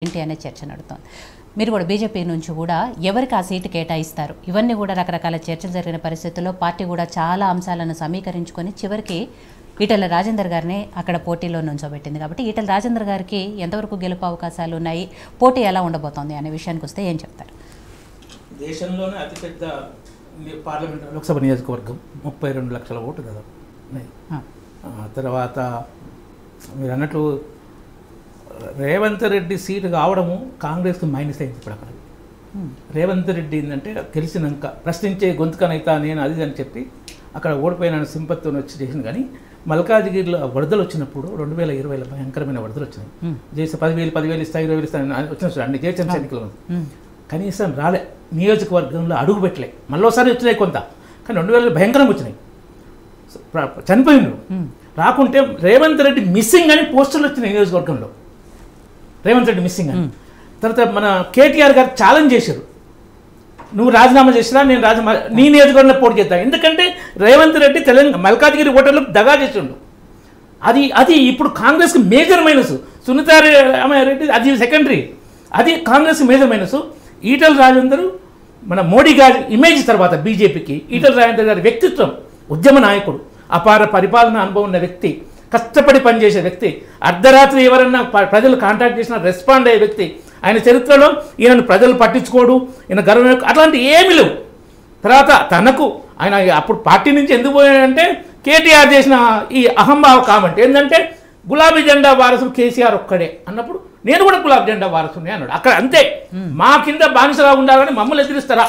ఏంటి అనే చర్చ నడుతోంది. మీరు కూడా బీజేపీ నుంచి కూడా ఎవరికి ఆ సీటు కేటాయిస్తారు, ఇవన్నీ కూడా రకరకాల చర్చలు జరిగిన పరిస్థితుల్లో పార్టీ కూడా చాలా అంశాలను సమీకరించుకొని చివరికి ఈటెల రాజేందర్ గారిని అక్కడ పోటీలో నుంచోబెట్టింది. కాబట్టి ఈటెల రాజేందర్ గారికి ఎంతవరకు గెలుపు అవకాశాలు ఉన్నాయి, పోటీ ఎలా ఉండబోతోంది అనే విషయానికి వస్తే ఏం చెప్తారు? దేశంలోనే అతిపెద్ద పార్లమెంట్ లోక్సభ నియోజకవర్గం 32 లక్షల ఓటు కదా. తర్వాత మీరు అన్నట్లు రేవంత్ రెడ్డి సీటు కావడము కాంగ్రెస్కి మైనస్ అయింది. ఇప్పుడు అక్కడ రేవంత్ రెడ్డి ఏంటంటే గెలిచినాక ప్రశ్నించే గొంతుకనైతా నేను అది అని చెప్పి అక్కడ ఓడిపోయిన సింపత్తో వచ్చి చేసింది. కానీ మల్కాజ్గిరిలో వరదలు వచ్చినప్పుడు 2020లో భయంకరమైన వరదలు వచ్చినాయి. చేసి 10,000 ఇస్తా 20,000 ఇస్తా వచ్చిన అన్ని జేహెచ్ఎంసీ ఎన్నికలు కనీసం రాలే, నియోజకవర్గంలో అడుగు పెట్టలే. మళ్ళీసారి వచ్చినాయి కొంత, కానీ 2000 భయంకరంగా వచ్చినాయి, చనిపోయిండు. రాకుంటే రేవంత్ రెడ్డి మిస్సింగ్ అని పోస్టర్లు వచ్చినాయి నియోజకవర్గంలో, రేవంత్ రెడ్డి మిస్సింగ్ అని. తర్వాత మన కేటీఆర్ గారు ఛాలెంజ్ చేశారు, నువ్వు రాజీనామా చేసినా నేను నీ నియోజకవర్గంలో పోటీ చేస్తాను. ఎందుకంటే రేవంత్ రెడ్డి తెలంగాణ మల్కాజ్గిరి ఓటర్లకు దగా చేసిండు. అది ఇప్పుడు కాంగ్రెస్కి మేజర్ మైనస్. సునీతారెడ్డి అది సెకండరీ, అది కాంగ్రెస్కి మేజర్ మైనస్. ఈటెల రాజేందర్ మన మోడీ గారి ఇమేజ్ తర్వాత బీజేపీకి ఈటెల రాజేందర్ గారి వ్యక్తిత్వం, ఉద్యమ నాయకుడు, అపార పరిపాలన అనుభవం ఉన్న వ్యక్తి, కష్టపడి పనిచేసే వ్యక్తి, అర్ధరాత్రి ఎవరన్నా ప్రజలు కాంటాక్ట్ చేసినా రెస్పాండ్ అయ్యే వ్యక్తి. ఆయన చరిత్రలో ఈయనను ప్రజలు పట్టించుకోడు, ఈయన గర్వం అట్లాంటి ఏమీ లేవు. తర్వాత తనకు ఆయన అప్పుడు పార్టీ నుంచి ఎందుకు పోయాడంటే కేటీఆర్ చేసిన ఈ అహంభావ కామెంట్ ఏంటంటే గులాబీ జెండా వారసుడు కేసీఆర్ ఒక్కడే అన్నప్పుడు నేను కూడా గులాబీ జెండా వారసుని అన్నాడు. అక్కడ అంతే, మా కింద బానిసలా ఉండాలని మమ్మల్ని ఎదిరిస్తారా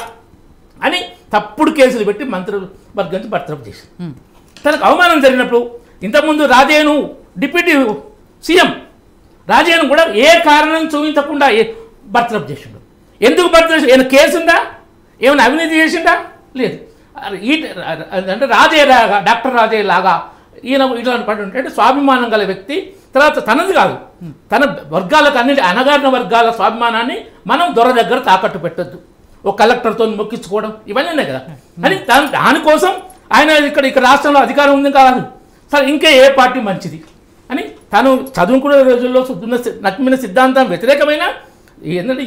అని తప్పుడు కేసులు పెట్టి మంత్రివర్గం నుంచి బర్తరఫ్ చేశారు. తనకు అవమానం జరిగినప్పుడు ఇంతకుముందు రాజయ్యను డిప్యూటీ సీఎం రాజయ్యను కూడా ఏ కారణం చూపించకుండా బర్తరఫ్ చేసిండు. ఎందుకు బర్తరఫ్? ఏమైనా కేసు ఉందా? ఏమైనా అవినీతి చేసిండా? లేదు. అంటే రాజయ్య లాగా, డాక్టర్ రాజయ్య లాగా ఈయన ఇట్లాంటి పడి ఉంటే స్వాభిమానం గల వ్యక్తి. తర్వాత తనది కాదు, తన వర్గాలకు అన్నిటి అణగారిన వర్గాల స్వాభిమానాన్ని మనం దొర దగ్గర తాకట్టు పెట్టద్దు, ఒక కలెక్టర్తో మొక్కించుకోవడం ఇవన్నీ ఉన్నాయి కదా అని దానికోసం ఆయన ఇక్కడ రాష్ట్రంలో అధికారం ఉంది కాదు, సరే ఇంకా ఏ పార్టీ మంచిది అని తను చదువుకునే రోజుల్లో నచ్చిన సిద్ధాంతం వ్యతిరేకమైన ఏంటంటే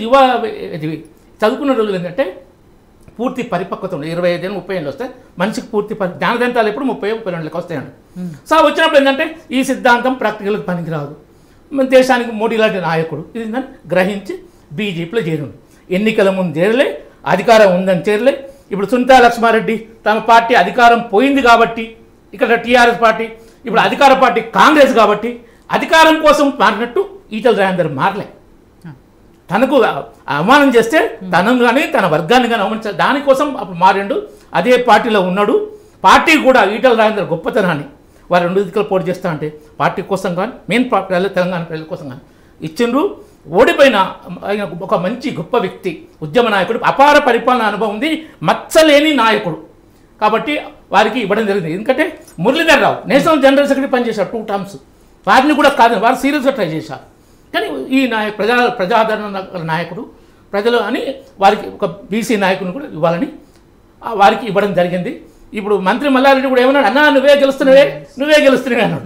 చదువుకున్న రోజులు ఏంటంటే పూర్తి పరిపక్వత ఉండే 25 ఏళ్ళు 30 ఏళ్ళు వస్తే మనిషికి పూర్తి జ్ఞానదంతాలు ఎప్పుడు 30-32 వస్తాయండి. సో వచ్చినప్పుడు ఏంటంటే ఈ సిద్ధాంతం ప్రాక్టికల్గా పనికిరాదు, మన దేశానికి మోడీ లాంటి నాయకుడు ఇది గ్రహించి బీజేపీలో చేరుండు. ఎన్నికల ముందు చేరలే, అధికారం ఉందని చేరలే. ఇప్పుడు సునీతా లక్ష్మారెడ్డి తమ పార్టీ అధికారం పోయింది కాబట్టి, ఇక్కడ టీఆర్ఎస్ పార్టీ ఇప్పుడు అధికార పార్టీ కాంగ్రెస్ కాబట్టి అధికారం కోసం మారినట్టు ఈటెల రాజేందర్ మారలే. తనకు అవమానం చేస్తే తనను కానీ తన వర్గాన్ని కానీ అవమానించాలి, దానికోసం అప్పుడు మారిండు. అదే పార్టీలో ఉన్నాడు. పార్టీ కూడా ఈటెల రాజేందర్ గొప్పతనాన్ని వారు 2 దిక్కులు పోటీ చేస్తా అంటే పార్టీ కోసం కానీ మెయిన్ ప్రజలు తెలంగాణ ప్రజల కోసం కానీ ఇచ్చిండ్రు. ఓడిపోయిన ఆయన ఒక మంచి గొప్ప వ్యక్తి, ఉద్యమ నాయకుడు, అపార పరిపాలన అనుభవం ఉంది, మచ్చలేని నాయకుడు కాబట్టి వారికి ఇవ్వడం జరిగింది. ఎందుకంటే Muralidhar Rao national general secretary పనిచేశారు 2 టర్మ్స్, వారిని కూడా కాదు వారు సీరియస్గా ట్రై చేశారు. కానీ ఈ ప్రజాదరణ నాయకుడు ప్రజలు అని వారికి ఒక బీసీ నాయకుని కూడా ఇవ్వాలని వారికి ఇవ్వడం జరిగింది. ఇప్పుడు మంత్రి మల్లారెడ్డి కూడా ఏమన్నాడు, అన్నా నువ్వే గెలుస్తున్నావే అన్నాడు.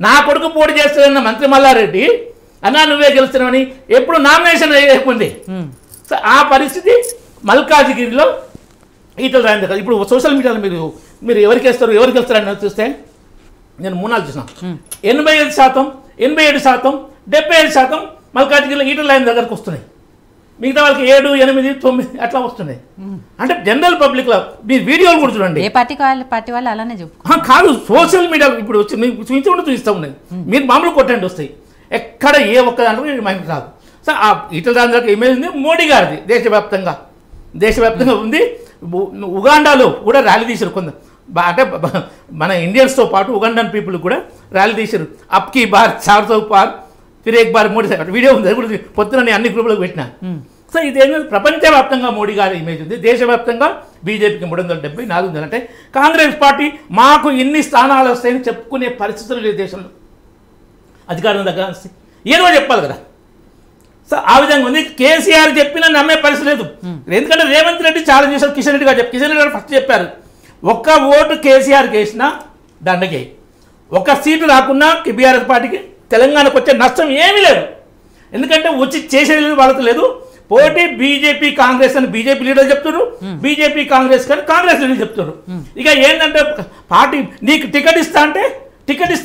నా కొడుకు పోటీ చేస్తున్న మంత్రి మల్లారెడ్డి అన్నా నువ్వే గెలుస్తున్నావని ఎప్పుడు నామినేషన్ అయిపోయింది. సో ఆ పరిస్థితి మల్కాజ్గిరిలో ఈటెల రాజేందర్ గారు. ఇప్పుడు సోషల్ మీడియాలో మీరు ఎవరికి వేస్తారు ఎవరికి గెలుస్తారని చూస్తే నేను 3 నాలుగు చూసినా 87%, 87%, 75% మల్కాజ్గిరిలో ఈటెల రాజేందర్ దగ్గరకు వస్తున్నాయి. మిగతా వాళ్ళకి 7, 8, 9 అట్లా వస్తున్నాయి. అంటే జనరల్ పబ్లిక్లో మీరు వీడియోలు కూడా చూడండి, ఏ పార్టీ వాళ్ళు అలానే చెప్పు కాదు, సోషల్ మీడియా ఇప్పుడు వచ్చి మీకు చూపిస్తూ ఉన్నది, మీరు మామూలు కొట్టండి వస్తాయి, ఎక్కడ ఏ ఒక్క దాంట్లో మైండ్ రాదు. సో ఆ ఈటెల రాజేందర్ ఇమేజ్ ఉంది మోడీ గారిది దేశవ్యాప్తంగా ఉంది. ఉగాండాలో కూడా ర్యాలీ తీశారు కొంత, అంటే మన ఇండియన్స్తో పాటు ఉగాండన్ పీపుల్ కూడా ర్యాలీ తీశారు. అప్కి బార్ 400 పార్ ఫిర్ ఏక్ బార్ మోడీ వీడియో ఉంది, కూడా పొద్దున నేను అన్ని గ్రూపులకు పెట్టినా. సో ఇదేంటంటే ప్రపంచవ్యాప్తంగా మోడీ గారి ఇమేజ్ ఉంది, దేశవ్యాప్తంగా బీజేపీకి 370, 400 అంటే కాంగ్రెస్ పార్టీ మాకు ఇన్ని స్థానాలు వస్తాయని చెప్పుకునే పరిస్థితులు లేదు దేశంలో. అధికారం దగ్గర ఏదో చెప్పాలి కదా. సో ఆ విధంగా ఉంది. కేసీఆర్ చెప్పినా నమ్మే పరిస్థితి లేదు, ఎందుకంటే రేవంత్ రెడ్డి ఛాలెంజ్ చేశారు. కిషన్ రెడ్డి గారు ఫస్ట్ చెప్పారు, ఒక్క ఓటు కేసీఆర్కి వేసినా దండకే, 1 సీటు రాకున్నా బీఆర్ఎస్ పార్టీకి తెలంగాణకు వచ్చే నష్టం ఏమీ లేదు. ఎందుకంటే వచ్చి చేసేది వాళ్ళతో లేదు. పోటీ బీజేపీ కాంగ్రెస్ అని బీజేపీ లీడర్ చెప్తున్నారు, బీజేపీ కాంగ్రెస్ కానీ కాంగ్రెస్ లీడర్ చెప్తున్నారు. ఇక ఏంటంటే పార్టీ నీకు టికెట్ ఇస్తా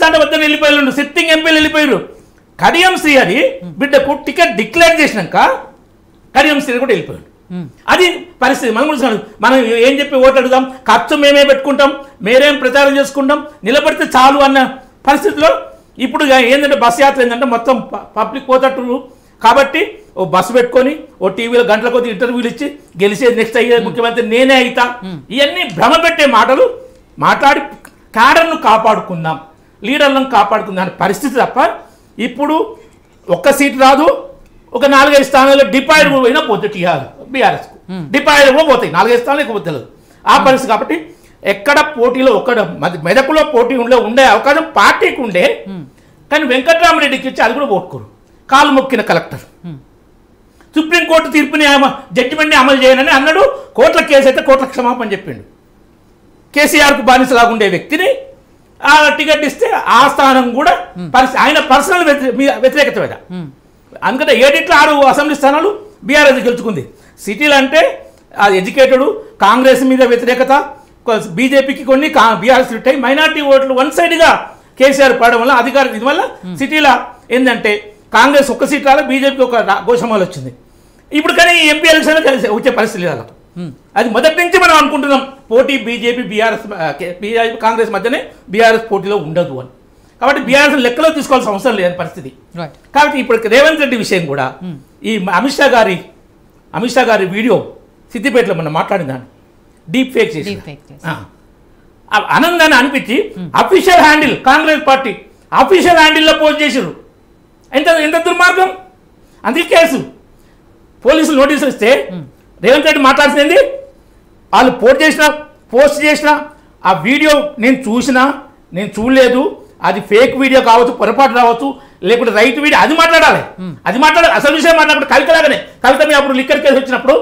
అంటే వద్దని వెళ్ళిపోయారు, సిట్టింగ్ ఎంపీలు వెళ్ళిపోయారు. కడియం శ్రీహరి బిడ్డకు టికెట్ డిక్లేర్ చేసినాక కడియం శ్రీహరి కూడా వెళ్ళిపోయాడు. అది పరిస్థితి. మనం ఏం చెప్పి ఓటు అడుగుదాం, ఖర్చు మేమే పెట్టుకుంటాం, మేరేం ప్రచారం చేసుకుంటాం, నిలబడితే చాలు అన్న పరిస్థితిలో ఇప్పుడు ఏంటంటే బస్ యాత్ర ఏంటంటే మొత్తం పబ్లిక్ పోతట్టు కాబట్టి ఓ బస్సు పెట్టుకొని ఓ టీవీలో గంటల కొద్ది ఇంటర్వ్యూలు ఇచ్చి గెలిచేది నెక్స్ట్ అయ్యేది ముఖ్యమంత్రి నేనే అవుతా, ఇవన్నీ భ్రమ పెట్టే మాటలు మాట్లాడి క్యాడర్ను కాపాడుకుందాం, లీడర్లను కాపాడుకుందాం అనే పరిస్థితి తప్ప ఇప్పుడు ఒక్క సీట్ రాదు. ఒక 4-5 స్థానాల్లో డిపాయిడ్ పోయినా పోతే బీఆర్ఎస్కు డిపాయిడ్ కూడా పోతాయి, 4-5 స్థానాలు ఎక్కువ తెలియదు ఆ పరిస్థితి. కాబట్టి ఎక్కడ పోటీలో మెదకులో పోటీ ఉండే అవకాశం పార్టీకి ఉండే, కానీ వెంకట్రామరెడ్డికి ఇచ్చి అది కూడా ఓటుకోరు. కాలు మొక్కిన కలెక్టర్ సుప్రీంకోర్టు తీర్పుని జడ్జిమెంట్ని అమలు చేయనని అన్నాడు. కోట్ల కేసు అయితే కోట్ల క్షమాపణ చెప్పిండు. కేసీఆర్కు బానిసలాగుండే వ్యక్తిని ఆ టికెట్ ఇస్తే ఆ స్థానం కూడా ఆయన పర్సనల్ వ్యతిరేకత మీద. అందుకంటే 7 అసెంబ్లీ స్థానాలు బీఆర్ఎస్ గెలుచుకుంది. సిటీలు అంటే అది ఎడ్యుకేటెడ్, కాంగ్రెస్ మీద వ్యతిరేకత, బీజేపీకి కొన్ని బీఆర్ఎస్ ఉంటాయి. మైనార్టీ ఓట్లు వన్ సైడ్గా కేసీఆర్ పడడం వల్ల అధికారం దీనివల్ల సిటీలో ఏంటంటే కాంగ్రెస్ ఒక్క సీట్ రాలే, బీజేపీకి ఒక గోషమాలు వచ్చింది. ఇప్పుడు కానీ ఎంపీ ఎలక్షన్ వచ్చే పరిస్థితి లేదు. అది మొదటి నుంచి మనం అనుకుంటున్నాం పోటీ బీజేపీ కాంగ్రెస్ మధ్యనే బీఆర్ఎస్ పోటీలో ఉండదు అని. కాబట్టి బీఆర్ఎస్ లెక్కలో తీసుకోవాల్సిన అవసరం లేని పరిస్థితి. కాబట్టి ఇప్పుడు రేవంత్ రెడ్డి విషయం కూడా ఈ అమిత్ షా గారి వీడియో సిద్దిపేటలో మనం మాట్లాడిందాన్ని డీప్ ఫేక్ చేసి ఆనందాన్ని అనిపించి official handle Congress party official హ్యాండిల్లో పోస్ట్ చేసారు. ఎంత దుర్మార్గం. అందుకే కేసు పోలీసులు నోటీసులు ఇస్తే రేవంత్ రెడ్డి మాట్లాడుతుంది వాళ్ళు పోస్ట్ చేసిన ఆ వీడియో నేను చూడలేదు, అది ఫేక్ వీడియో కావచ్చు, పొరపాటు రావచ్చు, లేకుంటే రైట్ వీడియో, అది మాట్లాడాలి. అసలు విషయం మాట్లాడకుండా కవితలాగానే కవిత మీద అప్పుడు లిక్కర్ కేసు వచ్చినప్పుడు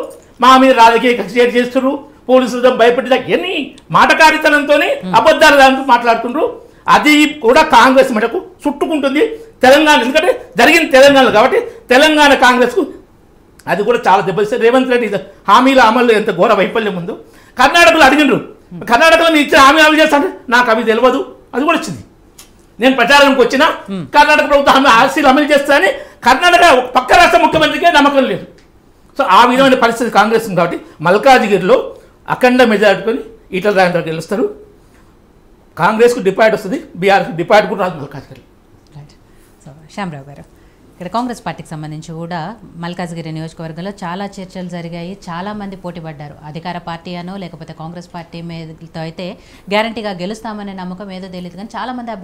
మా మీద రాజకీయ షేర్ చేస్తున్నారు, పోలీసులతో భయపెట్టి ఎన్ని మాటకారితనంతో అబద్ధాలు దాంతో మాట్లాడుతుండ్రు. అది కూడా కాంగ్రెస్ మెడకు చుట్టుకుంటుంది తెలంగాణ, ఎందుకంటే జరిగింది తెలంగాణలో కాబట్టి తెలంగాణ కాంగ్రెస్కు అది కూడా చాలా దెబ్బతిస్తుంది. రేవంత్ రెడ్డి హామీల అమలు ఎంత ఘోర వైఫల్యం ఉందో. కర్ణాటకలో అడిగిండ్రు, కర్ణాటకలో మీరు ఇచ్చిన హామీ అమలు చేస్తాను, నాకు అవి తెలియదు, అది కూడా వచ్చింది. నేను ప్రచారానికి వచ్చినా కర్ణాటక ప్రభుత్వం హామీ ఆర్సీలు అమలు చేస్తానని కర్ణాటక పక్క రాష్ట్ర ముఖ్యమంత్రికే నమ్మకం లేదు. సో ఆ విధమైన పరిస్థితి కాంగ్రెస్ ఉంది. కాబట్టి మల్కాజిగిరిలో అఖండ మెజారిటీని ఈటల రాజేందర్ గెలుస్తారు. కాంగ్రెస్కు డిపాయిడ్ వస్తుంది, బీఆర్ఎస్ డిపాయిడ్ కూడా రాదు మల్కాజిగిరి. సో శ్యామరావు గారు, ఇక్కడ కాంగ్రెస్ పార్టీకి సంబంధించి కూడా మల్కాజ్గిరి నియోజకవర్గంలో చాలా చర్చలు జరిగాయి, చాలామంది పోటీ పడ్డారు. అధికార పార్టీ అనో లేకపోతే కాంగ్రెస్ పార్టీ మీదతో అయితే గ్యారంటీగా గెలుస్తామనే నమ్మకం ఏదో తెలియదు, కానీ చాలామంది